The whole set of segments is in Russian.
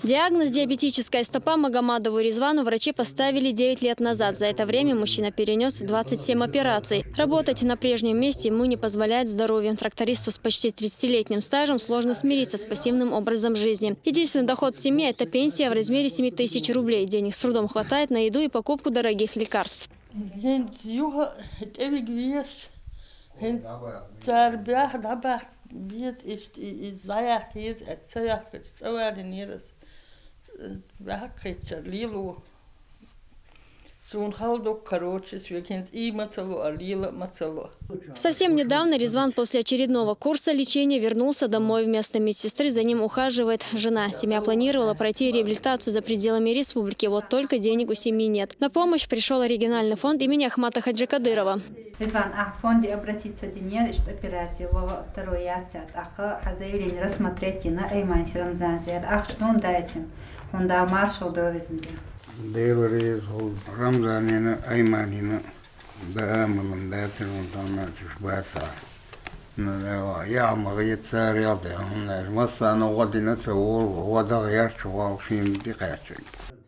Диагноз «диабетическая стопа» Магомадову Ризвану врачи поставили 9 лет назад. За это время мужчина перенес 27 операций. Работать на прежнем месте ему не позволяет здоровье. Трактористу с почти 30-летним стажем сложно смириться с пассивным образом жизни. Единственный доход в семье – это пенсия в размере 7 тысяч рублей. Денег с трудом хватает на еду и покупку дорогих лекарств. Совсем недавно Ризван после очередного курса лечения вернулся домой. Вместо медсестры за ним ухаживает жена. Семья планировала пройти реабилитацию за пределами республики. Вот только денег у семьи нет. На помощь пришел оригинальный фонд имени Ахмата Хаджикадырова. Ризван, в фонде обратиться денег, что операция во второй яцет. Заявление рассмотреть на Эймансирам Занзиад. Что он дает? Он дал маршал довезли. Дейварез Рамзанина Айманина да амалам да тирмутанатиш баса на я могу царя да он масана година цевол вода ярчувал фильм дикачек.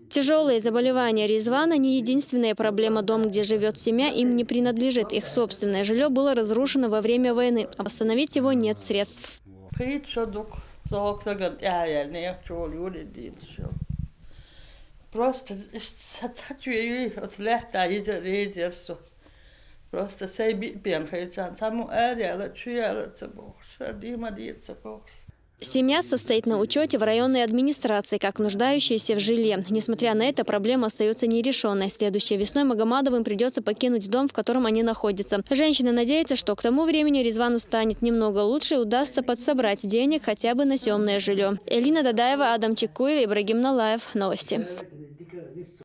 Тяжелые заболевания Ризвана не единственная проблема. Дом, где живет семья, им не принадлежит. Их собственное жилье было разрушено во время войны, а восстановить его нет средств. Просто просто Семья состоит на учете в районной администрации, как нуждающиеся в жилье. Несмотря на это, проблема остается нерешенной. Следующей весной Магомадовым придется покинуть дом, в котором они находятся. Женщина надеется, что к тому времени Ризвану станет немного лучше и удастся подсобрать денег хотя бы на съемное жилье. Элина Дадаева, Адам Чекуев, Ибрагим Налаев. Новости.